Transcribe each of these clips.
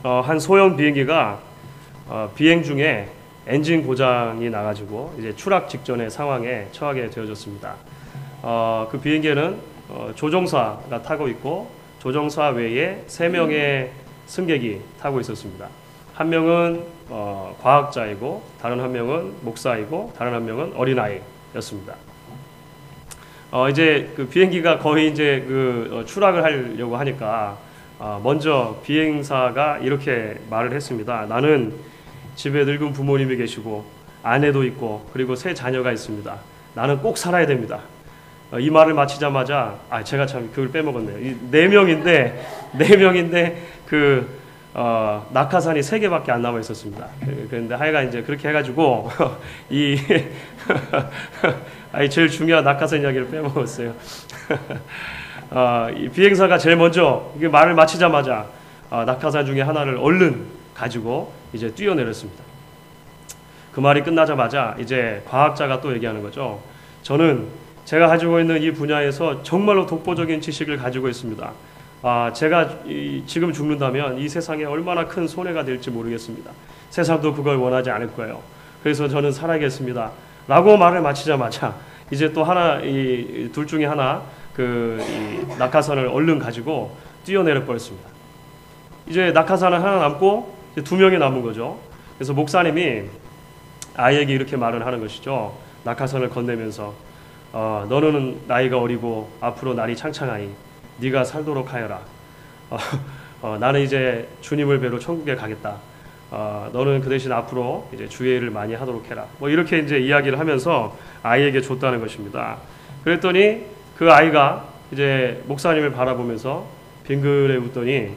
한 소형 비행기가 비행 중에 엔진 고장이 나가지고 이제 추락 직전의 상황에 처하게 되어졌습니다. 그 비행기에는 조종사가 타고 있고 조종사 외에 3명의 승객이 타고 있었습니다. 한 명은 과학자이고 다른 한 명은 목사이고 다른 한 명은 어린아이였습니다. 이제 그 비행기가 거의 이제 추락을 하려고 하니까 먼저 비행사가 이렇게 말을 했습니다. 나는 집에 늙은 부모님이 계시고 아내도 있고 그리고 3 자녀가 있습니다. 나는 꼭 살아야 됩니다. 이 말을 마치자마자 제가 참 그걸 빼먹었네요. 4명인데 낙하산이 3개밖에 안 남아 있었습니다. 그런데 하여간 이제 그렇게 해가지고 제일 중요한 낙하산 이야기를 빼먹었어요. 이 비행사가 제일 먼저 이게 말을 마치자마자 낙하산 중에 하나를 얼른 가지고 이제 뛰어내렸습니다. 그 말이 끝나자마자 이제 과학자가 또 얘기하는 거죠. 저는 제가 가지고 있는 이 분야에서 정말로 독보적인 지식을 가지고 있습니다. 제가 지금 죽는다면 이 세상에 얼마나 큰 손해가 될지 모르겠습니다. 세상도 그걸 원하지 않을 거예요. 그래서 저는 살아야겠습니다. 라고 말을 마치자마자 이제 또 둘 중에 하나 이 낙하산을 얼른 가지고 뛰어내려 버렸습니다. 이제 낙하산은 하나 남고 이제 2명이 남은 거죠. 그래서 목사님이 아이에게 이렇게 말을 하는 것이죠. 낙하산을 건네면서 너는 나이가 어리고 앞으로 날이 창창하니 네가 살도록 하여라. 나는 이제 주님을 뵈러 천국에 가겠다. 너는 그 대신 앞으로 이제 주의 일을 많이 하도록 해라. 뭐 이렇게 이제 이야기를 하면서 아이에게 줬다는 것입니다. 그랬더니 그 아이가 이제 목사님을 바라보면서 빙그레 웃더니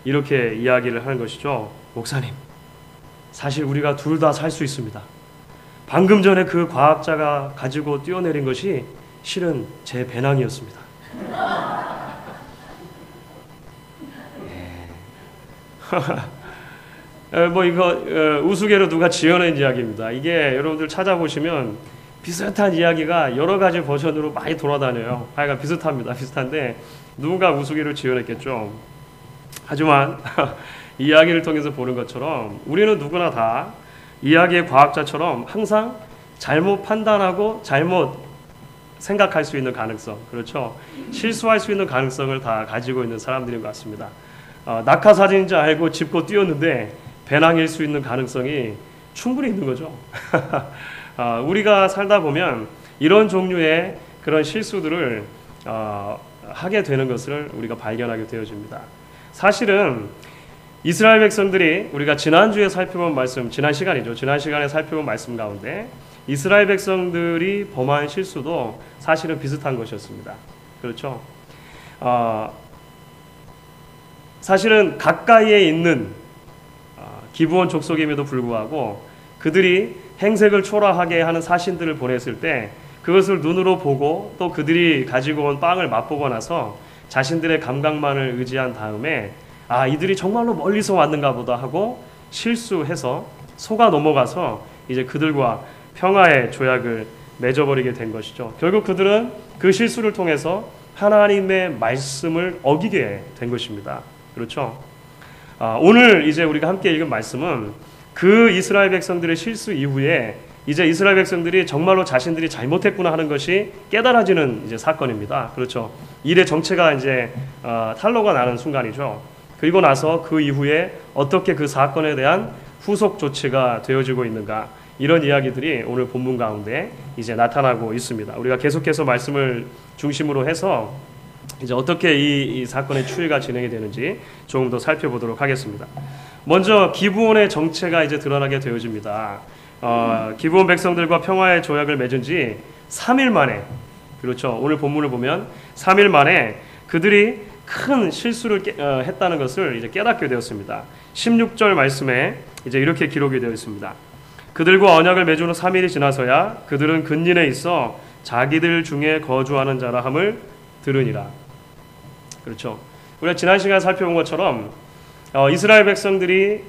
이렇게 이야기를 하는 것이죠. 목사님, 사실 우리가 둘 다 살 수 있습니다. 방금 전에 그 과학자가 가지고 뛰어내린 것이 실은 제 배낭이었습니다. 뭐 이거 우스개로 누가 지어낸 이야기입니다. 이게 여러분들 찾아보시면 비슷한 이야기가 여러 가지 버전으로 많이 돌아다녀요. 하여간 비슷한데 누군가 우스개로 지어냈겠죠. 하지만 이야기를 통해서 보는 것처럼 우리는 누구나 다 이야기의 과학자처럼 항상 잘못 판단하고 잘못 생각할 수 있는 가능성, 그렇죠? 실수할 수 있는 가능성을 다 가지고 있는 사람들인 것 같습니다. 낙하사진인 줄 알고 짚고 뛰었는데 배낭일 수 있는 가능성이 충분히 있는 거죠. 우리가 살다 보면 이런 종류의 그런 실수들을 하게 되는 것을 우리가 발견하게 되어집니다. 사실은 이스라엘 백성들이 우리가 지난주에 살펴본 말씀, 지난 시간에 살펴본 말씀 가운데 이스라엘 백성들이 범한 실수도 사실은 비슷한 것이었습니다. 그렇죠? 사실은 가까이에 있는 기브온 족속임에도 불구하고 그들이 행색을 초라하게 하는 사신들을 보냈을 때 그것을 눈으로 보고 또 그들이 가지고 온 빵을 맛보고 나서 자신들의 감각만을 의지한 다음에 이들이 정말로 멀리서 왔는가 보다 하고 실수해서 속아 넘어가서 이제 그들과 평화의 조약을 맺어버리게 된 것이죠. 결국 그들은 그 실수를 통해서 하나님의 말씀을 어기게 된 것입니다. 그렇죠? 오늘 이제 우리가 함께 읽은 말씀은 그 이스라엘 백성들의 실수 이후에 이제 이스라엘 백성들이 정말로 자신들이 잘못했구나 하는 것이 깨달아지는 이제 사건입니다. 그렇죠? 일의 정체가 이제 탄로가 나는 순간이죠. 그리고 나서 그 이후에 어떻게 그 사건에 대한 후속 조치가 되어지고 있는가, 이런 이야기들이 오늘 본문 가운데 이제 나타나고 있습니다. 우리가 계속해서 말씀을 중심으로 해서 이제 어떻게 이 사건의 추이가 진행이 되는지 조금 더 살펴보도록 하겠습니다. 먼저 기브온의 정체가 이제 드러나게 되어집니다. 기브온 백성들과 평화의 조약을 맺은 지 3일 만에, 그렇죠, 오늘 본문을 보면 3일 만에 그들이 큰 실수를 했다는 것을 이제 깨닫게 되었습니다. 16절 말씀에 이제 이렇게 기록이 되어 있습니다. 그들과 언약을 맺은 후 3일이 지나서야 그들은 근린에 있어 자기들 중에 거주하는 자라 함을 들으니라. 그렇죠. 우리가 지난 시간에 살펴본 것처럼 이스라엘 백성들이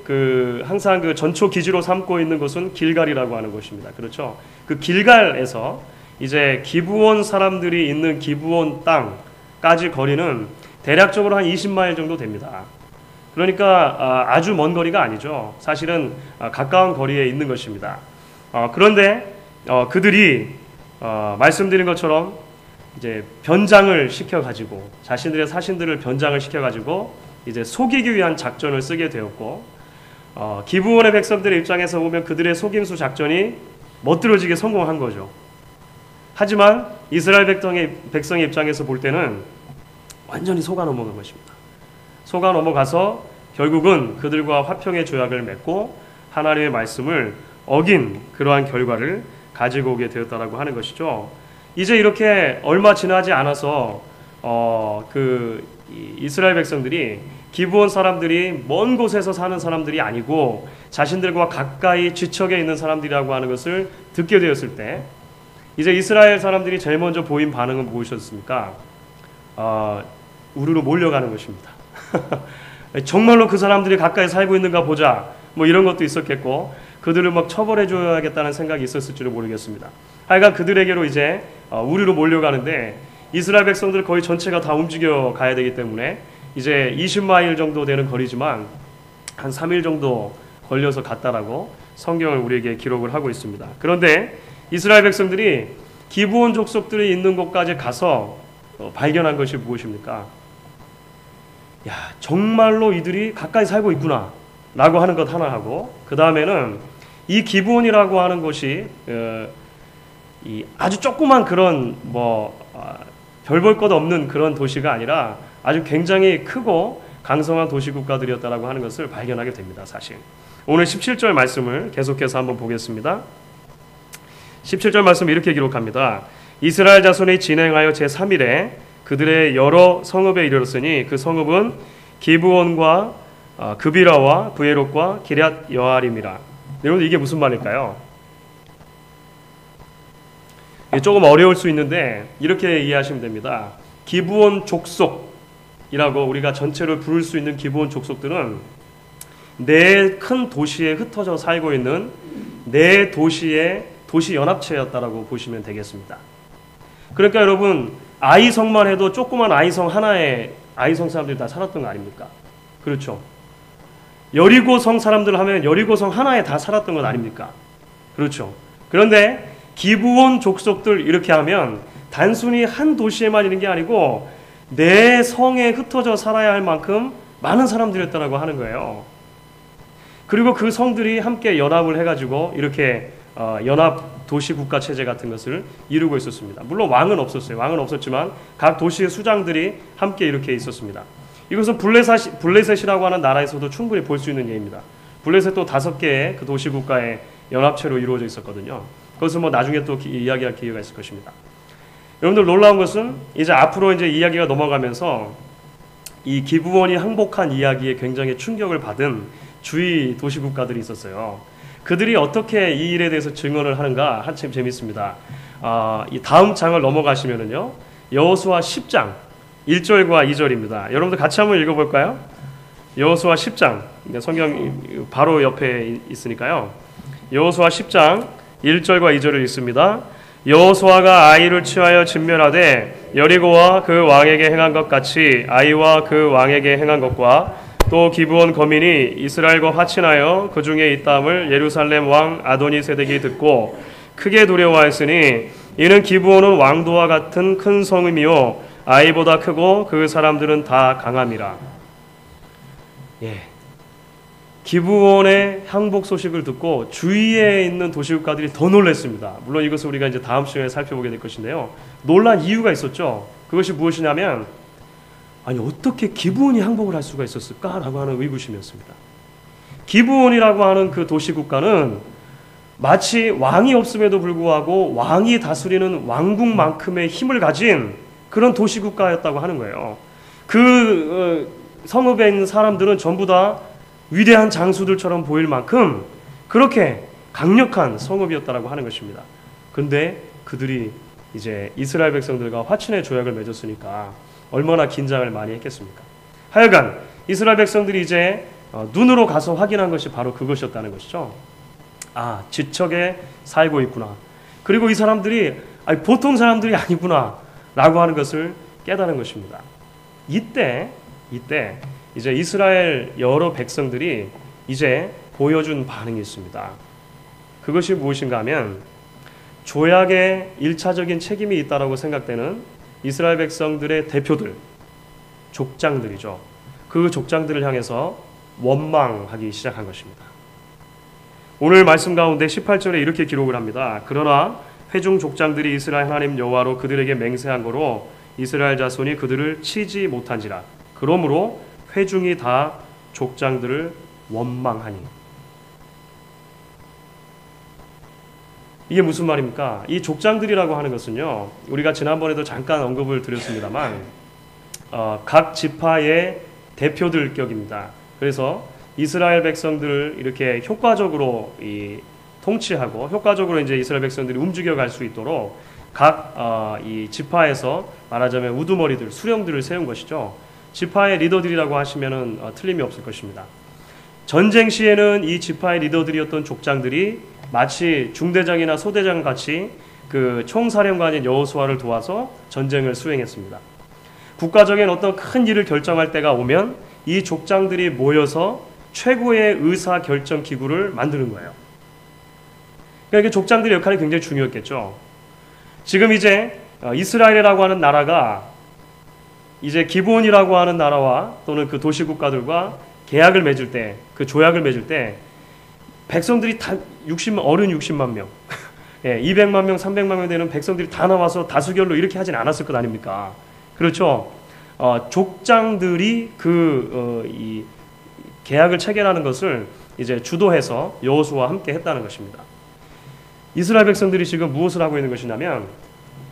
항상 그 전초 기지로 삼고 있는 곳은 길갈이라고 하는 곳입니다. 그렇죠. 그 길갈에서 이제 기브온 사람들이 있는 기브온 땅까지 거리는 대략적으로 한 20마일 정도 됩니다. 그러니까 아주 먼 거리가 아니죠. 사실은 가까운 거리에 있는 것입니다. 그런데 그들이 말씀드린 것처럼 이제 변장을 시켜가지고 자신들의 사신들을 변장을 시켜가지고 이제 속이기 위한 작전을 쓰게 되었고, 기브온의 백성들의 입장에서 보면 그들의 속임수 작전이 멋들어지게 성공한 거죠. 하지만 이스라엘 백성의 입장에서 볼 때는 완전히 속아 넘어간 것입니다. 속아 넘어가서 결국은 그들과 화평의 조약을 맺고 하나님의 말씀을 어긴 그러한 결과를 가지고 오게 되었다라고 하는 것이죠. 이제 이렇게 얼마 지나지 않아서 이스라엘 백성들이 기브온 사람들이 먼 곳에서 사는 사람들이 아니고 자신들과 가까이 지척에 있는 사람들이라고 하는 것을 듣게 되었을 때, 이제 이스라엘 사람들이 제일 먼저 보인 반응은 무엇이었습니까? 우르르 몰려가는 것입니다. 정말로 그 사람들이 가까이 살고 있는가 보자, 뭐 이런 것도 있었겠고, 그들을 막 처벌해 줘야겠다는 생각이 있었을지도 모르겠습니다. 하여간 그들에게로 이제 우리로 몰려가는데, 이스라엘 백성들 거의 전체가 다 움직여 가야 되기 때문에 이제 20마일 정도 되는 거리지만 한 3일 정도 걸려서 갔다라고 성경을 우리에게 기록을 하고 있습니다. 그런데 이스라엘 백성들이 기브온 족속들이 있는 곳까지 가서 발견한 것이 무엇입니까? 야, 정말로 이들이 가까이 살고 있구나 라고 하는 것 하나 하고, 그 다음에는 이 기브온이라고 하는 곳이 이 아주 조그만 그런 별 볼 것 없는 그런 도시가 아니라 아주 굉장히 크고 강성한 도시 국가들이었다라고 하는 것을 발견하게 됩니다. 사실 오늘 17절 말씀을 계속해서 한번 보겠습니다. 17절 말씀 이렇게 기록합니다. 이스라엘 자손이 진행하여 제3일에 그들의 여러 성읍에 이르렀으니 그 성읍은 기브온과 그비라와 브에롯과 기럇 여아림이라. 여러분, 이게 무슨 말일까요? 조금 어려울 수 있는데 이렇게 이해하시면 됩니다. 기브온 족속이라고 우리가 전체를 부를 수 있는 기브온 족속들은 네 큰 도시에 흩어져 살고 있는 네 도시의 도시 연합체였다라고 보시면 되겠습니다. 그러니까 여러분, 아이성만 해도 조그만 아이성 하나에 아이성 사람들이 다 살았던 거 아닙니까? 그렇죠. 여리고성 사람들 하면 여리고성 하나에 다 살았던 것 아닙니까? 그렇죠. 그런데 기브온 족속들 이렇게 하면 단순히 한 도시에만 있는 게 아니고 내 성에 흩어져 살아야 할 만큼 많은 사람들이었다라고 하는 거예요. 그리고 그 성들이 함께 연합을 해가지고 이렇게 연합 도시 국가 체제 같은 것을 이루고 있었습니다. 물론 왕은 없었어요. 왕은 없었지만 각 도시의 수장들이 함께 이렇게 있었습니다. 이것은 블레셋이라고 하는 나라에서도 충분히 볼 수 있는 예입니다. 블레셋도 5개의 그 도시 국가의 연합체로 이루어져 있었거든요. 그것은 나중에 또 이야기할 기회가 있을 것입니다. 여러분들, 놀라운 것은 이제 앞으로 이제 이야기가 넘어가면서 이 기브온이 항복한 이야기에 굉장히 충격을 받은 주위 도시 국가들이 있었어요. 그들이 어떻게 이 일에 대해서 증언을 하는가 한참 재밌습니다. 이 다음 장을 넘어가시면은요, 여호수아 10장 1절과 2절입니다. 여러분들 같이 한번 읽어볼까요? 여호수아 10장, 성경 바로 옆에 있으니까요. 여호수아 10장 1절과 2절을 읽습니다. 여호수아가 아이를 취하여 진멸하되 여리고와 그 왕에게 행한 것 같이 아이와 그 왕에게 행한 것과 또 기브온 거민이 이스라엘과 화친하여 그 중에 있다함을 예루살렘 왕 아도니세덱이 듣고 크게 두려워하였으니 이는 기브온은 왕도와 같은 큰 성임이요 아이보다 크고 그 사람들은 다 강함이라. 기브온의 항복 소식을 듣고 주위에 있는 도시국가들이 더 놀랐습니다. 물론 이것을 우리가 이제 다음 시간에 살펴보게 될 것인데요. 놀란 이유가 있었죠. 그것이 무엇이냐면, 아니 어떻게 기브온이 항복을 할 수가 있었을까라고 하는 의구심이었습니다. 기브온이라고 하는 그 도시국가는 마치 왕이 없음에도 불구하고 왕이 다스리는 왕국만큼의 힘을 가진 그런 도시국가였다고 하는 거예요. 그 성읍에 있는 사람들은 전부 다 위대한 장수들처럼 보일 만큼 그렇게 강력한 성읍이었다라고 하는 것입니다. 근데 그들이 이제 이스라엘 백성들과 화친의 조약을 맺었으니까 얼마나 긴장을 많이 했겠습니까? 하여간 이스라엘 백성들이 이제 눈으로 가서 확인한 것이 바로 그것이었다는 것이죠. 아, 지척에 살고 있구나. 그리고 이 사람들이 보통 사람들이 아니구나 라고 하는 것을 깨달은 것입니다. 이때 이제 이스라엘 여러 백성들이 이제 보여준 반응이 있습니다. 그것이 무엇인가 하면 조약에 1차적인 책임이 있다라고 생각되는 이스라엘 백성들의 대표들, 족장들이죠. 그 족장들을 향해서 원망하기 시작한 것입니다. 오늘 말씀 가운데 18절에 이렇게 기록을 합니다. 그러나 회중 족장들이 이스라엘 하나님 여호와로 그들에게 맹세한 거로 이스라엘 자손이 그들을 치지 못한지라. 그러므로 회중이 다 족장들을 원망하니. 이게 무슨 말입니까? 이 족장들이라고 하는 것은요, 우리가 지난번에도 잠깐 언급을 드렸습니다만 각 지파의 대표들 격입니다. 그래서 이스라엘 백성들을 이렇게 효과적으로 통치하고 효과적으로 이제 이스라엘 백성들이 움직여갈 수 있도록 각 이 지파에서 말하자면 우두머리들, 수령들을 세운 것이죠. 지파의 리더들이라고 하시면은 틀림이 없을 것입니다. 전쟁 시에는 이 지파의 리더들이었던 족장들이 마치 중대장이나 소대장 같이 그 총사령관인 여호수아를 도와서 전쟁을 수행했습니다. 국가적인 어떤 큰 일을 결정할 때가 오면 이 족장들이 모여서 최고의 의사 결정 기구를 만드는 거예요. 그러니까 족장들의 역할이 굉장히 중요했겠죠. 지금 이제 이스라엘이라고 하는 나라가 이제 기브온이라고 하는 나라와 또는 그 도시 국가들과 계약을 맺을 때, 그 조약을 맺을 때 백성들이 다 어른 60만 명, 200만 명, 300만 명 되는 백성들이 다 나와서 다수결로 이렇게 하진 않았을 것 아닙니까? 그렇죠. 족장들이 이 계약을 체결하는 것을 이제 주도해서 여호수아와 함께 했다는 것입니다. 이스라엘 백성들이 지금 무엇을 하고 있는 것이냐면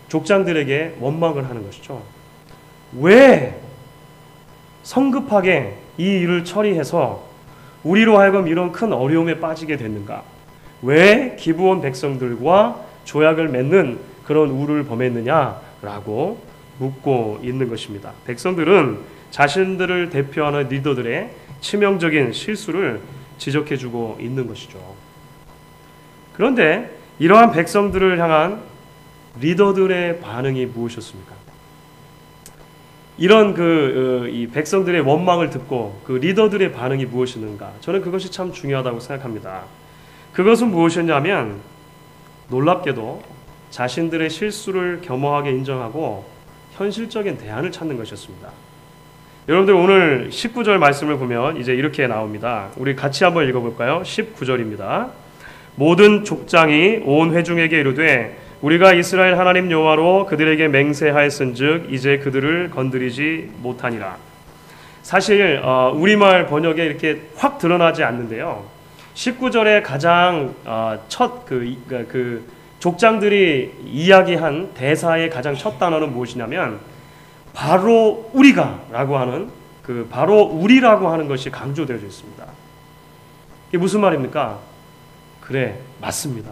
족장들에게 원망을 하는 것이죠. 왜 성급하게 이 일을 처리해서 우리로 하여금 이런 큰 어려움에 빠지게 됐는가? 왜 기브온 백성들과 조약을 맺는 그런 우를 범했느냐라고 묻고 있는 것입니다. 백성들은 자신들을 대표하는 리더들의 치명적인 실수를 지적해주고 있는 것이죠. 그런데 이러한 백성들을 향한 리더들의 반응이 무엇이었습니까? 이런 이 백성들의 원망을 듣고 그 리더들의 반응이 무엇이었는가? 저는 그것이 참 중요하다고 생각합니다. 그것은 무엇이었냐면 놀랍게도 자신들의 실수를 겸허하게 인정하고 현실적인 대안을 찾는 것이었습니다. 여러분들 오늘 19절 말씀을 보면 이제 이렇게 나옵니다. 우리 같이 한번 읽어볼까요? 19절입니다. 모든 족장이 온 회중에게 이르되 우리가 이스라엘 하나님 여호와로 그들에게 맹세하였은즉 이제 그들을 건드리지 못하니라. 사실 우리말 번역에 이렇게 확 드러나지 않는데요. 19절에 가장 첫 그 족장들이 이야기한 대사의 가장 첫 단어는 무엇이냐면 바로 우리가라고 하는 그 바로 우리라고 하는 것이 강조되어 있습니다. 이게 무슨 말입니까? 그래, 맞습니다.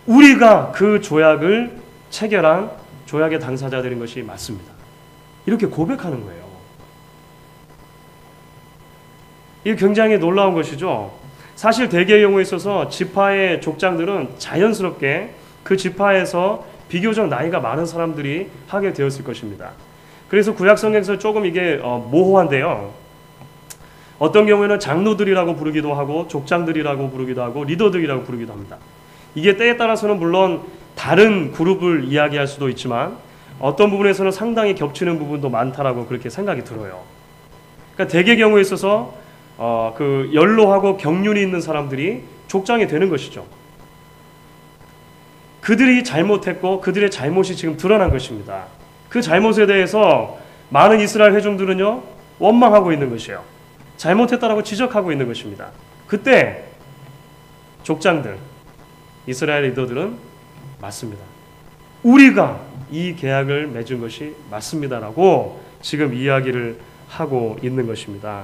우리가 그 조약을 체결한 조약의 당사자들인 것이 맞습니다. 이렇게 고백하는 거예요. 이게 굉장히 놀라운 것이죠. 사실 대개의 경우에 있어서 지파의 족장들은 자연스럽게 그 지파에서 비교적 나이가 많은 사람들이 하게 되었을 것입니다. 그래서 구약성경에서 조금 이게 모호한데요. 어떤 경우에는 장로들이라고 부르기도 하고 족장들이라고 부르기도 하고 리더들이라고 부르기도 합니다. 이게 때에 따라서는 물론 다른 그룹을 이야기할 수도 있지만 어떤 부분에서는 상당히 겹치는 부분도 많다라고 그렇게 생각이 들어요. 그러니까 대개의 경우에 있어서 그 연로하고 경륜이 있는 사람들이 족장이 되는 것이죠. 그들이 잘못했고 그들의 잘못이 지금 드러난 것입니다. 그 잘못에 대해서 많은 이스라엘 회중들은요 원망하고 있는 것이에요. 잘못했다라고 지적하고 있는 것입니다. 그때 족장들, 이스라엘 리더들은 맞습니다. 우리가 이 계약을 맺은 것이 맞습니다라고 지금 이야기를 하고 있는 것입니다.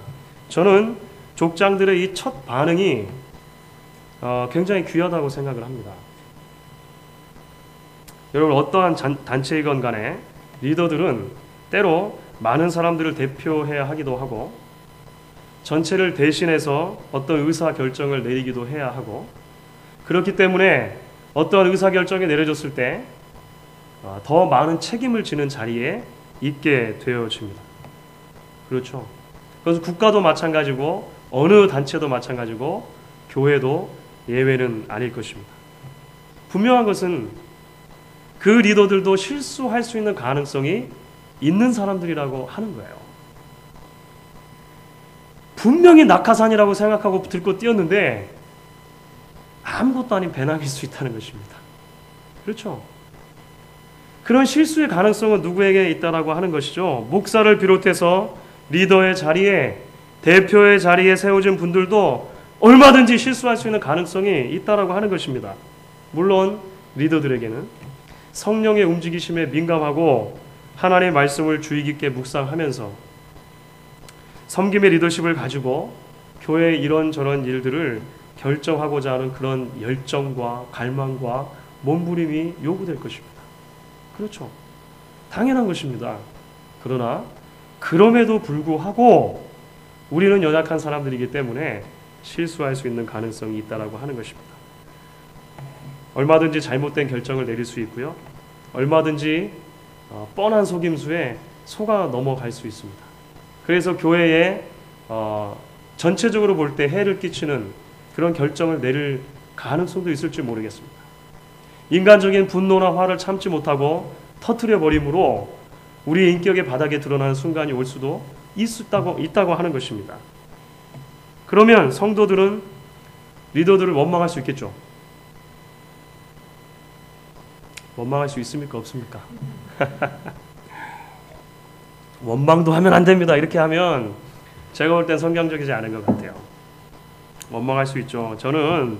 저는 족장들의 이 첫 반응이 굉장히 귀하다고 생각을 합니다. 여러분 어떠한 단체이건 간에 리더들은 때로 많은 사람들을 대표해야 하기도 하고 전체를 대신해서 어떤 의사결정을 내리기도 해야 하고 그렇기 때문에 어떠한 의사결정이 내려졌을 때 더 많은 책임을 지는 자리에 있게 되어집니다. 그렇죠. 그래서 국가도 마찬가지고 어느 단체도 마찬가지고 교회도 예외는 아닐 것입니다. 분명한 것은 그 리더들도 실수할 수 있는 가능성이 있는 사람들이라고 하는 거예요. 분명히 낙하산이라고 생각하고 들고 뛰었는데 아무것도 아닌 배낭일 수 있다는 것입니다. 그렇죠? 그런 실수의 가능성은 누구에게 있다라고 하는 것이죠. 목사를 비롯해서 리더의 자리에, 대표의 자리에 세워진 분들도 얼마든지 실수할 수 있는 가능성이 있다라고 하는 것입니다. 물론 리더들에게는 성령의 움직이심에 민감하고 하나님의 말씀을 주의 깊게 묵상하면서 섬김의 리더십을 가지고 교회의 이런저런 일들을 결정하고자 하는 그런 열정과 갈망과 몸부림이 요구될 것입니다. 그렇죠. 당연한 것입니다. 그러나 그럼에도 불구하고 우리는 연약한 사람들이기 때문에 실수할 수 있는 가능성이 있다라고 하는 것입니다. 얼마든지 잘못된 결정을 내릴 수 있고요. 얼마든지 뻔한 속임수에 속아 넘어갈 수 있습니다. 그래서 교회에 전체적으로 볼 때 해를 끼치는 그런 결정을 내릴 가능성도 있을지 모르겠습니다. 인간적인 분노나 화를 참지 못하고 터뜨려 버림으로 우리의 인격의 바닥에 드러나는 순간이 올 수도 있다고 하는 것입니다. 그러면 성도들은 리더들을 원망할 수 있겠죠? 원망할 수 있습니까? 없습니까? 원망도 하면 안 됩니다. 이렇게 하면 제가 볼 땐 성경적이지 않은 것 같아요. 원망할 수 있죠. 저는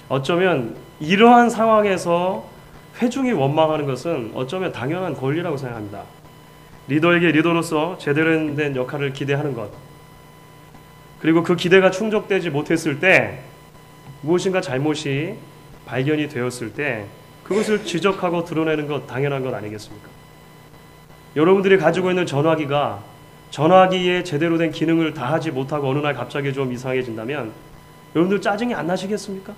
어쩌면 이러한 상황에서 회중이 원망하는 것은 어쩌면 당연한 권리라고 생각합니다. 리더에게 리더로서 제대로 된 역할을 기대하는 것, 그리고 그 기대가 충족되지 못했을 때 무엇인가 잘못이 발견이 되었을 때 그것을 지적하고 드러내는 것 당연한 것 아니겠습니까? 여러분들이 가지고 있는 전화기에 제대로 된 기능을 다 하지 못하고 어느 날 갑자기 좀 이상해진다면 여러분들 짜증이 안 나시겠습니까?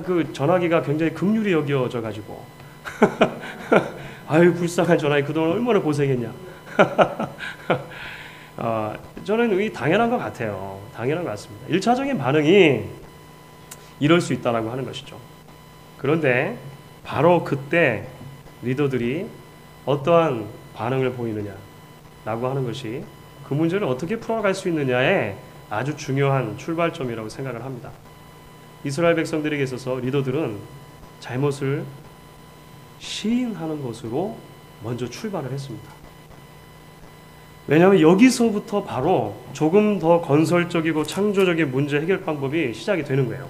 그 전화기가 굉장히 긍휼히 여겨져 가지고 아유 불쌍한 전화기 그동안 얼마나 고생했냐. 저는 당연한 것 같아요. 당연한 것 같습니다. 1차적인 반응이 이럴 수 있다라고 하는 것이죠. 그런데 바로 그때 리더들이 어떠한 반응을 보이느냐라고 하는 것이 그 문제를 어떻게 풀어갈 수 있느냐에 아주 중요한 출발점이라고 생각을 합니다. 이스라엘 백성들에게 있어서 리더들은 잘못을 시인하는 것으로 먼저 출발을 했습니다. 왜냐하면 여기서부터 바로 조금 더 건설적이고 창조적인 문제 해결 방법이 시작이 되는 거예요.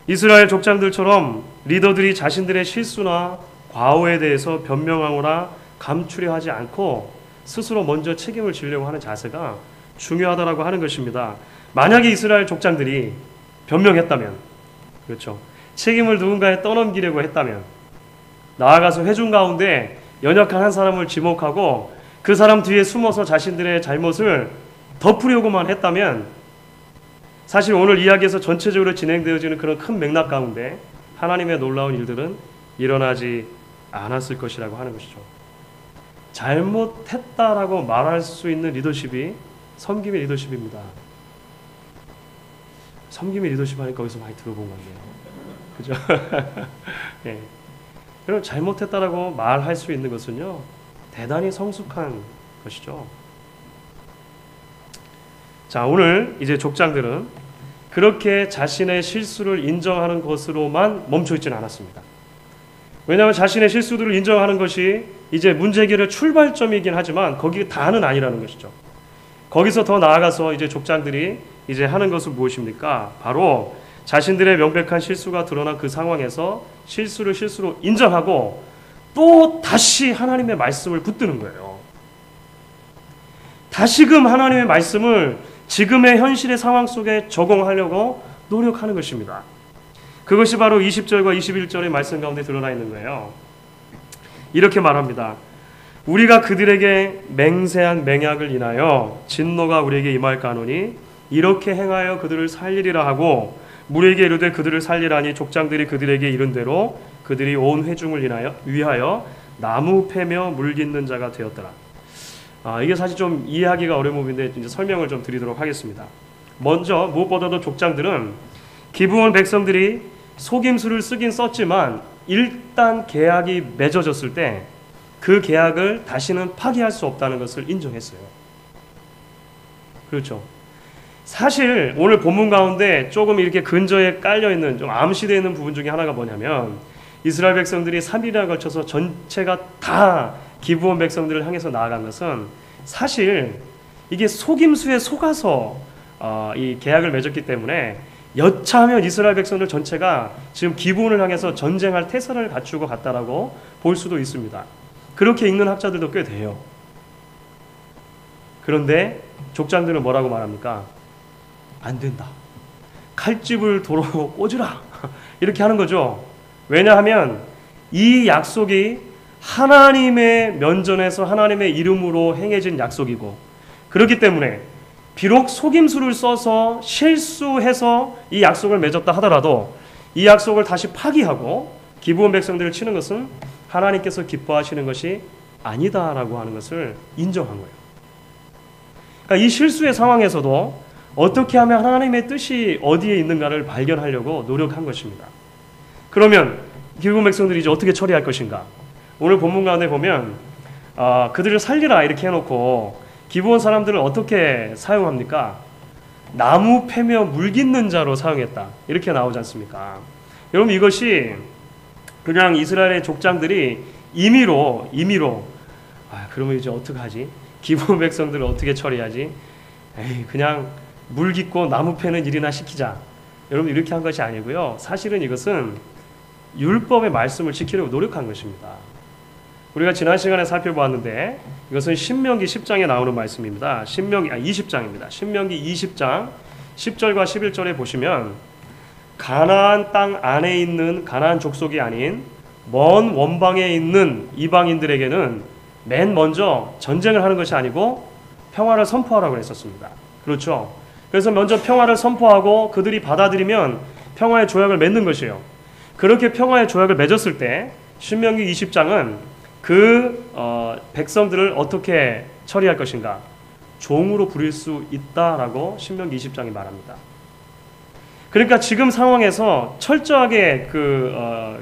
이스라엘 족장들처럼 리더들이 자신들의 실수나 과오에 대해서 변명하거나 감추려 하지 않고 스스로 먼저 책임을 지려고 하는 자세가 중요하다라고 하는 것입니다. 만약에 이스라엘 족장들이 변명했다면, 그렇죠, 책임을 누군가에 떠넘기려고 했다면, 나아가서 회중 가운데 연약한 한 사람을 지목하고 그 사람 뒤에 숨어서 자신들의 잘못을 덮으려고만 했다면 사실 오늘 이야기에서 전체적으로 진행되어지는 그런 큰 맥락 가운데 하나님의 놀라운 일들은 일어나지 않았을 것이라고 하는 것이죠. 잘못했다라고 말할 수 있는 리더십이 섬김의 리더십입니다. 섬김의 리더십 하니까 거기서 많이 들어본 건데요. 그죠? 네. 그럼 잘못했다라고 말할 수 있는 것은요, 대단히 성숙한 것이죠. 자, 오늘 이제 족장들은 그렇게 자신의 실수를 인정하는 것으로만 멈춰 있지는 않았습니다. 왜냐하면 자신의 실수들을 인정하는 것이 이제 문제 해결의 출발점이긴 하지만 거기에 다는 아니라는 것이죠. 거기서 더 나아가서 이제 족장들이 이제 하는 것은 무엇입니까? 바로 자신들의 명백한 실수가 드러난 그 상황에서 실수를 실수로 인정하고 또 다시 하나님의 말씀을 붙드는 거예요. 다시금 하나님의 말씀을 지금의 현실의 상황 속에 적용하려고 노력하는 것입니다. 그것이 바로 20절과 21절의 말씀 가운데 드러나 있는 거예요. 이렇게 말합니다. 우리가 그들에게 맹세한 맹약을 인하여 진노가 우리에게 임할까노니 이렇게 행하여 그들을 살리리라 하고 무리에게 이르되 그들을 살리라니 족장들이 그들에게 이른 대로 그들이 온 회중을 위하여 나무 패며 물깃는 자가 되었더라. 이게 사실 좀 이해하기가 어려운 부분인데 이제 설명을 좀 드리도록 하겠습니다. 먼저 무엇보다도 족장들은 기브온 백성들이 속임수를 쓰긴 썼지만 일단 계약이 맺어졌을 때 그 계약을 다시는 파기할 수 없다는 것을 인정했어요. 그렇죠. 사실 오늘 본문 가운데 조금 이렇게 근저에 깔려있는 좀 암시되어 있는 부분 중에 하나가 뭐냐면 이스라엘 백성들이 3일에 걸쳐서 전체가 다 기브온 백성들을 향해서 나아간 것은 사실 이게 속임수에 속아서 이 계약을 맺었기 때문에 여차하면 이스라엘 백성들 전체가 지금 기브온을 향해서 전쟁할 태세를 갖추고 갔다라고 볼 수도 있습니다. 그렇게 읽는 학자들도 꽤 돼요. 그런데 족장들은 뭐라고 말합니까? 안 된다. 칼집을 도로 꽂으라. 이렇게 하는 거죠. 왜냐하면 이 약속이 하나님의 면전에서 하나님의 이름으로 행해진 약속이고 그렇기 때문에 비록 속임수를 써서 실수해서 이 약속을 맺었다 하더라도 이 약속을 다시 파기하고 기브온 백성들을 치는 것은 하나님께서 기뻐하시는 것이 아니다라고 하는 것을 인정한 거예요. 그러니까 이 실수의 상황에서도 어떻게 하면 하나님의 뜻이 어디에 있는가를 발견하려고 노력한 것입니다. 그러면 기브온 백성들이 이제 어떻게 처리할 것인가? 오늘 본문 가운데 보면 그들을 살리라 이렇게 해놓고 기브온 사람들을 어떻게 사용합니까? 나무 패며 물깃는 자로 사용했다. 이렇게 나오지 않습니까? 여러분 이것이 그냥 이스라엘의 족장들이 임의로 그러면 이제 어떡하지? 기브온 백성들을 어떻게 처리하지? 그냥 물 깃고 나무 패는 일이나 시키자. 여러분 이렇게 한 것이 아니고요. 사실은 이것은 율법의 말씀을 지키려고 노력한 것입니다. 우리가 지난 시간에 살펴보았는데 이것은 신명기 10장에 나오는 말씀입니다. 20장입니다. 신명기 20장 10절과 11절에 보시면 가나안 땅 안에 있는 가나안 족속이 아닌 먼 원방에 있는 이방인들에게는 맨 먼저 전쟁을 하는 것이 아니고 평화를 선포하라고 했었습니다. 그렇죠? 그래서 먼저 평화를 선포하고 그들이 받아들이면 평화의 조약을 맺는 것이에요. 그렇게 평화의 조약을 맺었을 때 신명기 20장은 그 백성들을 어떻게 처리할 것인가? 종으로 부릴 수 있다라고 신명기 20장이 말합니다. 그러니까 지금 상황에서 철저하게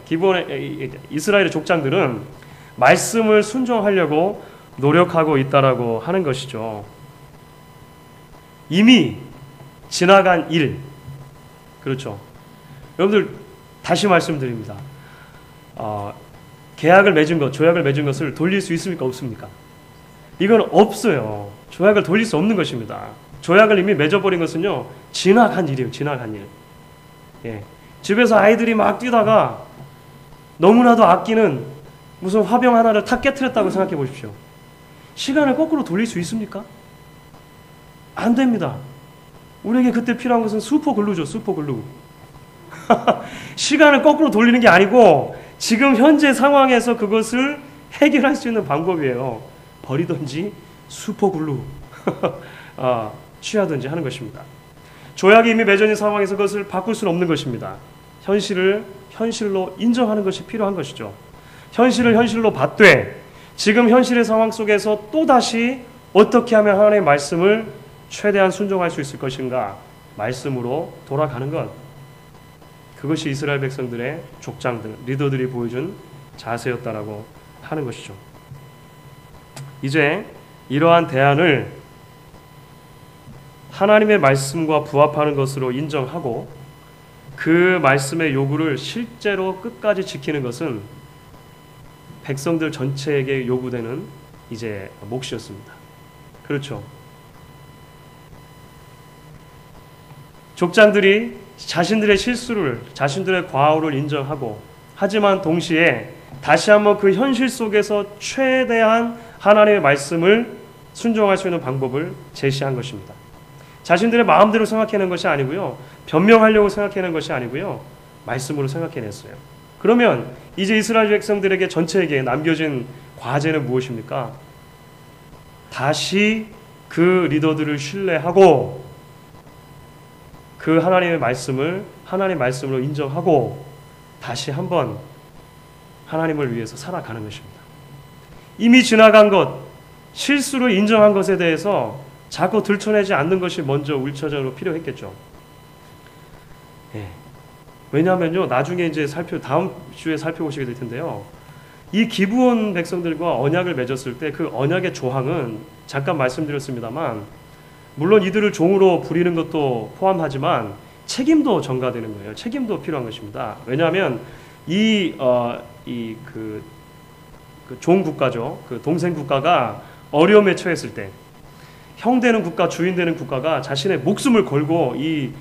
기본의 이스라엘의 족장들은 말씀을 순종하려고 노력하고 있다라고 하는 것이죠. 이미 지나간 일, 그렇죠. 여러분들 다시 말씀드립니다. 계약을 맺은 것, 조약을 맺은 것을 돌릴 수 있습니까? 없습니까? 이건 없어요. 조약을 돌릴 수 없는 것입니다. 조약을 이미 맺어버린 것은요, 지나간 일이에요. 지나간 일. 예. 집에서 아이들이 막 뛰다가 너무나도 아끼는 무슨 화병 하나를 탁 깨트렸다고 생각해 보십시오. 시간을 거꾸로 돌릴 수 있습니까? 안 됩니다. 우리에게 그때 필요한 것은 슈퍼글루죠. 슈퍼글루. 시간을 거꾸로 돌리는 게 아니고 지금 현재 상황에서 그것을 해결할 수 있는 방법이에요. 버리든지 슈퍼글루 취하든지 하는 것입니다. 조약이 이미 맺어진 상황에서 그것을 바꿀 수는 없는 것입니다. 현실을 현실로 인정하는 것이 필요한 것이죠. 현실을 현실로 받되 지금 현실의 상황 속에서 또다시 어떻게 하면 하나님의 말씀을 최대한 순종할 수 있을 것인가? 말씀으로 돌아가는 것. 그것이 이스라엘 백성들의 족장들, 리더들이 보여준 자세였다라고 하는 것이죠. 이제 이러한 대안을 하나님의 말씀과 부합하는 것으로 인정하고 그 말씀의 요구를 실제로 끝까지 지키는 것은 백성들 전체에게 요구되는 이제 몫이었습니다. 그렇죠. 족장들이 자신들의 실수를, 자신들의 과오를 인정하고 하지만 동시에 다시 한번 그 현실 속에서 최대한 하나님의 말씀을 순종할 수 있는 방법을 제시한 것입니다. 자신들의 마음대로 생각해낸 것이 아니고요. 변명하려고 생각해낸 것이 아니고요. 말씀으로 생각해냈어요. 그러면 이제 이스라엘 백성들에게 전체에게 남겨진 과제는 무엇입니까? 다시 그 리더들을 신뢰하고 그 하나님의 말씀을 하나님의 말씀으로 인정하고 다시 한번 하나님을 위해서 살아가는 것입니다. 이미 지나간 것, 실수로 인정한 것에 대해서 자꾸 들춰내지 않는 것이 먼저 1차적으로 필요했겠죠. 예. 왜냐하면요, 나중에 이제 다음 주에 살펴보시게 될 텐데요. 이 기브온 백성들과 언약을 맺었을 때 그 언약의 조항은 잠깐 말씀드렸습니다만, 물론 이들을 종으로 부리는 것도 포함하지만 책임도 전가되는 거예요. 책임도 필요한 것입니다. 왜냐하면 그 종 국가죠. 그 동생 국가가 어려움에 처했을 때 형 되는 국가, 주인 되는 국가가 자신의 목숨을 걸고 이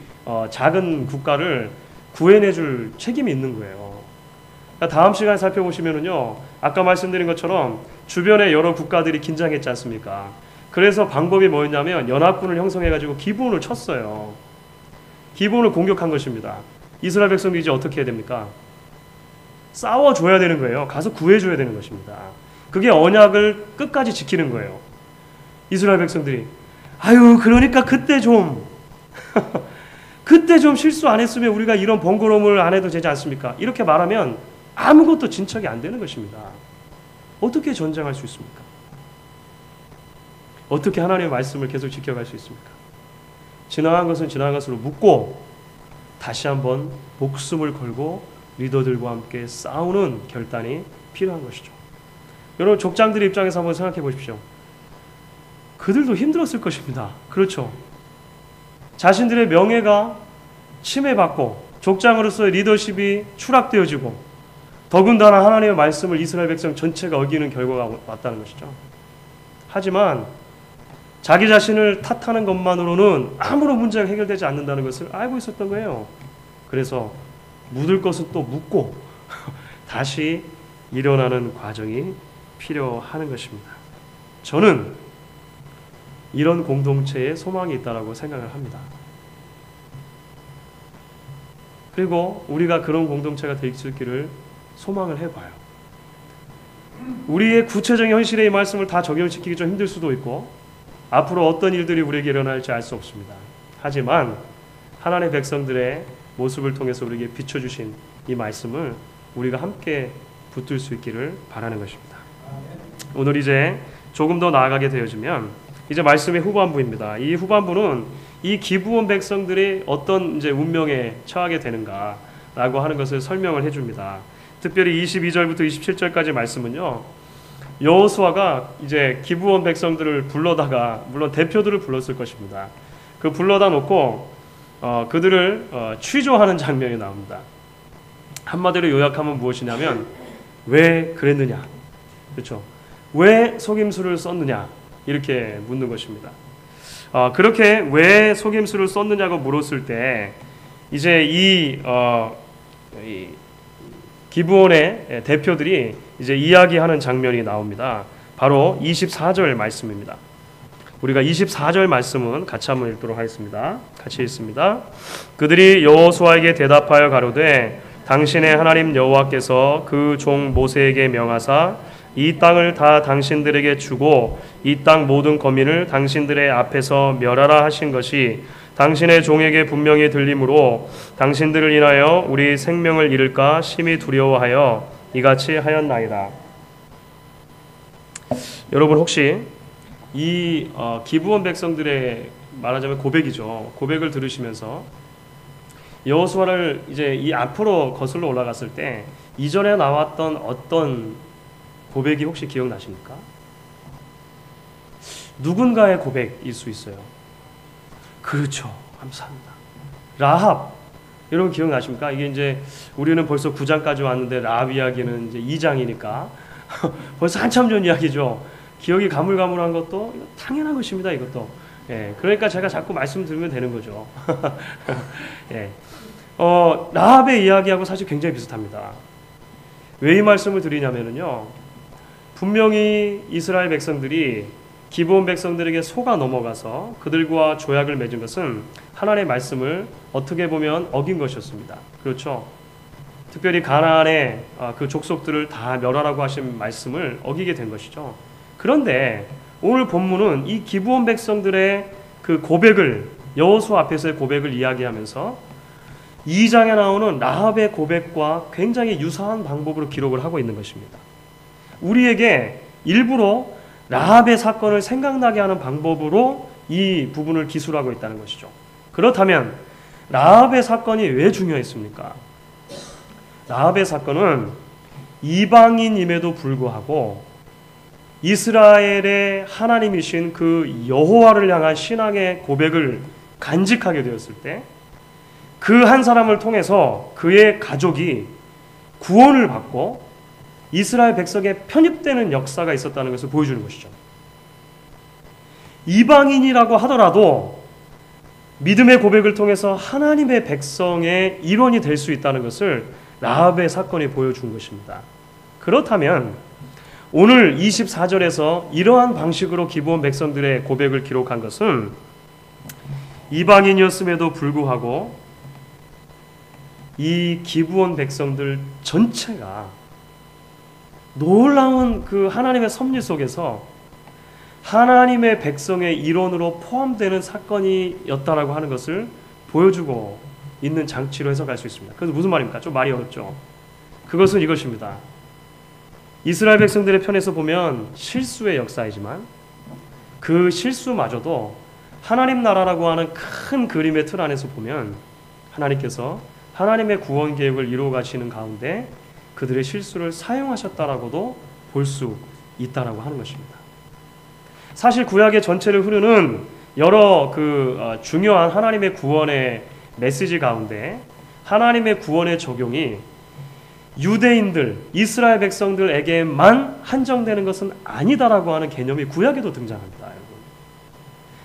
작은 국가를 구해내줄 책임이 있는 거예요. 그러니까 다음 시간에 살펴보시면은요, 아까 말씀드린 것처럼 주변에 여러 국가들이 긴장했지 않습니까? 그래서 방법이 뭐였냐면 연합군을 형성해가지고 기브온을 쳤어요. 기브온을 공격한 것입니다. 이스라엘 백성들이 이제 어떻게 해야 됩니까? 싸워줘야 되는 거예요. 가서 구해줘야 되는 것입니다. 그게 언약을 끝까지 지키는 거예요. 이스라엘 백성들이 아유, 그러니까 그때 좀 실수 안 했으면 우리가 이런 번거로움을 안 해도 되지 않습니까? 이렇게 말하면 아무것도 진척이 안 되는 것입니다. 어떻게 전쟁할 수 있습니까? 어떻게 하나님의 말씀을 계속 지켜갈 수 있습니까? 지나간 것은 지나간 것으로 묻고 다시 한번 목숨을 걸고 리더들과 함께 싸우는 결단이 필요한 것이죠. 여러분, 족장들의 입장에서 한번 생각해 보십시오. 그들도 힘들었을 것입니다. 그렇죠? 자신들의 명예가 침해받고 족장으로서의 리더십이 추락되어지고 더군다나 하나님의 말씀을 이스라엘 백성 전체가 어기는 결과가 왔다는 것이죠. 하지만 자기 자신을 탓하는 것만으로는 아무런 문제가 해결되지 않는다는 것을 알고 있었던 거예요. 그래서 묻을 것은 또 묻고 다시 일어나는 과정이 필요한 것입니다. 저는 이런 공동체에 소망이 있다고 생각을 합니다. 그리고 우리가 그런 공동체가 될 수 있기를 소망을 해봐요. 우리의 구체적인 현실의 이 말씀을 다 적용시키기 좀 힘들 수도 있고 앞으로 어떤 일들이 우리에게 일어날지 알 수 없습니다. 하지만 하나님의 백성들의 모습을 통해서 우리에게 비춰주신 이 말씀을 우리가 함께 붙들 수 있기를 바라는 것입니다. 오늘 이제 조금 더 나아가게 되어지면 이제 말씀의 후반부입니다. 이 후반부는 이 기브온 백성들이 어떤 이제 운명에 처하게 되는가라고 하는 것을 설명을 해줍니다. 특별히 22절부터 27절까지 말씀은요, 여호수아가 이제 기브온 백성들을 불러다가 물론 대표들을 불렀을 것입니다. 그 불러다 놓고 그들을 취조하는 장면이 나옵니다. 한마디로 요약하면 무엇이냐면 왜 그랬느냐, 그렇죠? 왜 속임수를 썼느냐 이렇게 묻는 것입니다. 그렇게 왜 속임수를 썼느냐고 물었을 때 이제 이 기브온의 대표들이 이제 이야기하는 장면이 나옵니다. 바로 24절 말씀입니다. 우리가 24절 말씀은 같이 한번 읽도록 하겠습니다. 같이 읽습니다. 그들이 여호수아에게 대답하여 가로되 당신의 하나님 여호와께서 그 종 모세에게 명하사 이 땅을 다 당신들에게 주고 이 땅 모든 거민을 당신들의 앞에서 멸하라 하신 것이 당신의 종에게 분명히 들림으로 당신들을 인하여 우리 생명을 잃을까 심히 두려워하여 이같이 하였나이다. 여러분, 혹시 이 기브온 백성들의 말하자면 고백이죠. 고백을 들으시면서 여호수아를 이제 이 앞으로 거슬러 올라갔을 때 이전에 나왔던 어떤 고백이 혹시 기억나십니까? 누군가의 고백일 수 있어요. 그렇죠. 감사합니다. 라합. 여러분 기억나십니까? 이게 이제 우리는 벌써 9장까지 왔는데 라합 이야기는 이제 2장이니까 벌써 한참 전 이야기죠. 기억이 가물가물한 것도 당연한 것입니다. 이것도. 예, 그러니까 제가 자꾸 말씀드리면 되는 거죠. 예. 라합의 이야기하고 사실 굉장히 비슷합니다. 왜 이 말씀을 드리냐면요, 분명히 이스라엘 백성들이 기브온 백성들에게 속아 넘어가서 그들과 조약을 맺은 것은 하나님의 말씀을 어떻게 보면 어긴 것이었습니다. 그렇죠? 특별히 가나안의 그 족속들을 다 멸하라고 하신 말씀을 어기게 된 것이죠. 그런데 오늘 본문은 이 기브온 백성들의 그 고백을, 여호수아 앞에서의 고백을 이야기하면서 2장에 나오는 라합의 고백과 굉장히 유사한 방법으로 기록을 하고 있는 것입니다. 우리에게 일부러 라합의 사건을 생각나게 하는 방법으로 이 부분을 기술하고 있다는 것이죠. 그렇다면 라합의 사건이 왜 중요했습니까? 라합의 사건은 이방인임에도 불구하고 이스라엘의 하나님이신 그 여호와를 향한 신앙의 고백을 간직하게 되었을 때 그 한 사람을 통해서 그의 가족이 구원을 받고 이스라엘 백성에 편입되는 역사가 있었다는 것을 보여주는 것이죠. 이방인이라고 하더라도 믿음의 고백을 통해서 하나님의 백성의 일원이 될 수 있다는 것을 라합의 사건이 보여준 것입니다. 그렇다면 오늘 24절에서 이러한 방식으로 기브온 백성들의 고백을 기록한 것은 이방인이었음에도 불구하고 이 기브온 백성들 전체가 놀라운 그 하나님의 섭리 속에서 하나님의 백성의 일원으로 포함되는 사건이었다라고 하는 것을 보여주고 있는 장치로 해석할 수 있습니다. 그래서 무슨 말입니까? 좀 말이 어렵죠. 그것은 이것입니다. 이스라엘 백성들의 편에서 보면 실수의 역사이지만 그 실수마저도 하나님 나라라고 하는 큰 그림의 틀 안에서 보면 하나님께서 하나님의 구원 계획을 이루어 가시는 가운데 그들의 실수를 사용하셨다라고도 볼 수 있다라고 하는 것입니다. 사실 구약의 전체를 흐르는 여러 중요한 하나님의 구원의 메시지 가운데 하나님의 구원의 적용이 유대인들, 이스라엘 백성들에게만 한정되는 것은 아니다라고 하는 개념이 구약에도 등장합니다. 여러분.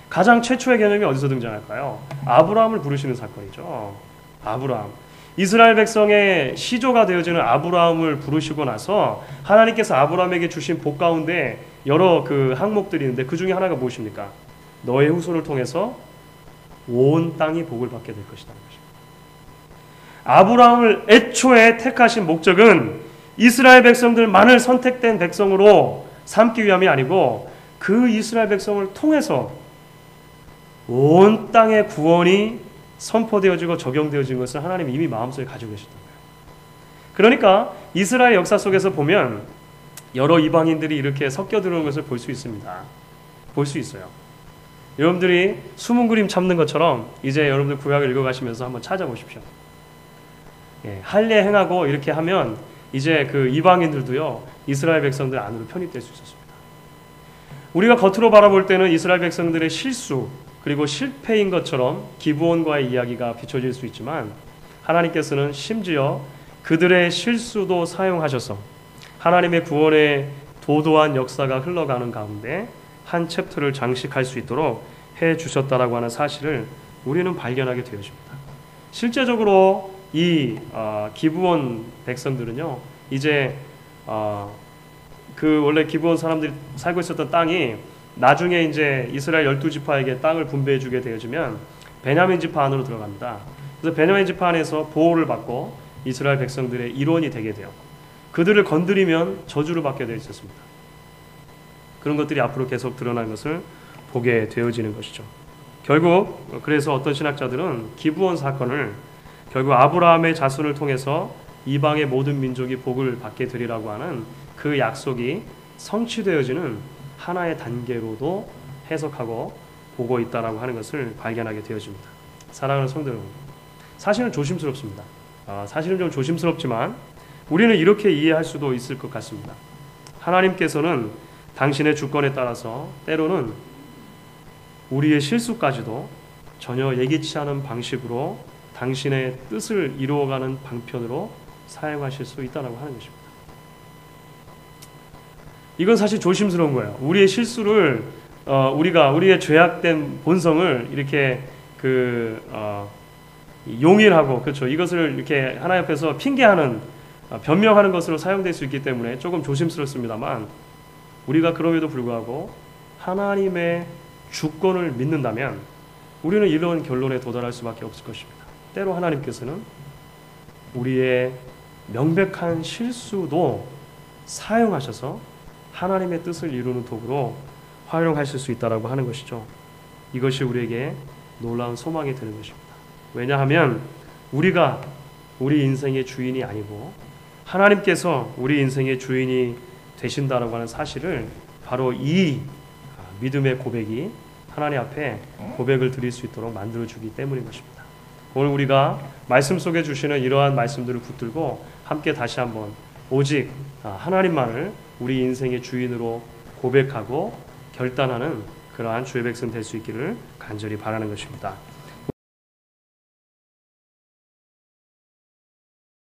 가장 최초의 개념이 어디서 등장할까요? 아브라함을 부르시는 사건이죠. 아브라함. 이스라엘 백성의 시조가 되어지는 아브라함을 부르시고 나서 하나님께서 아브라함에게 주신 복 가운데 여러 항목들이 있는데 그 중에 하나가 무엇입니까? 너의 후손을 통해서 온 땅이 복을 받게 될 것이라는 것입니다. 아브라함을 애초에 택하신 목적은 이스라엘 백성들만을 선택된 백성으로 삼기 위함이 아니고 그 이스라엘 백성을 통해서 온 땅의 구원이 선포되어지고 적용되어진 것을 하나님이 이미 마음속에 가지고 계셨던 거예요. 그러니까 이스라엘 역사 속에서 보면 여러 이방인들이 이렇게 섞여 들어오는 것을 볼 수 있습니다. 볼 수 있어요. 여러분들이 숨은 그림 찾는 것처럼 이제 여러분들 구약을 읽어가시면서 한번 찾아보십시오. 할례 행하고 이렇게 하면 이제 그 이방인들도요 이스라엘 백성들 안으로 편입될 수 있었습니다. 우리가 겉으로 바라볼 때는 이스라엘 백성들의 실수 그리고 실패인 것처럼 기브온과의 이야기가 비춰질 수 있지만 하나님께서는 심지어 그들의 실수도 사용하셔서 하나님의 구원의 도도한 역사가 흘러가는 가운데 한 챕터를 장식할 수 있도록 해주셨다라고 하는 사실을 우리는 발견하게 되어집니다. 실제적으로 이 기브온 백성들은요 이제 원래 기브온 사람들이 살고 있었던 땅이 나중에 이제 이스라엘 12지파에게 땅을 분배해 주게 되어지면 베냐민 지파 안으로 들어갑니다. 그래서 베냐민 지파 안에서 보호를 받고 이스라엘 백성들의 일원이 되게 되었고 그들을 건드리면 저주를 받게 되어 있었습니다. 그런 것들이 앞으로 계속 드러난 것을 보게 되어지는 것이죠. 결국 그래서 어떤 신학자들은 기브온 사건을 결국 아브라함의 자손을 통해서 이방의 모든 민족이 복을 받게 되리라고 하는 그 약속이 성취되어지는 하나의 단계로도 해석하고 보고 있다라고 하는 것을 발견하게 되어집니다. 사랑하는 성도 여러분, 사실은 조심스럽습니다. 사실은 좀 조심스럽지만 우리는 이렇게 이해할 수도 있을 것 같습니다. 하나님께서는 당신의 주권에 따라서 때로는 우리의 실수까지도 전혀 예기치 않은 방식으로 당신의 뜻을 이루어가는 방편으로 사용하실 수 있다고 하는 것입니다. 이건 사실 조심스러운 거예요. 우리의 실수를 우리의 죄악된 본성을 이렇게 용인하고 그렇죠. 이것을 이렇게 하나님 앞에서 핑계하는 변명하는 것으로 사용될 수 있기 때문에 조금 조심스럽습니다만 우리가 그럼에도 불구하고 하나님의 주권을 믿는다면 우리는 이런 결론에 도달할 수밖에 없을 것입니다. 때로 하나님께서는 우리의 명백한 실수도 사용하셔서 하나님의 뜻을 이루는 도구로 활용하실 수 있다라고 하는 것이죠. 이것이 우리에게 놀라운 소망이 되는 것입니다. 왜냐하면 우리가 우리 인생의 주인이 아니고 하나님께서 우리 인생의 주인이 되신다라고 하는 사실을 바로 이 믿음의 고백이 하나님 앞에 고백을 드릴 수 있도록 만들어주기 때문인 것입니다. 오늘 우리가 말씀 속에 주시는 이러한 말씀들을 붙들고 함께 다시 한번 오직 하나님만을 우리 인생의 주인으로 고백하고 결단하는 그러한 주의 백성 될 수 있기를 간절히 바라는 것입니다.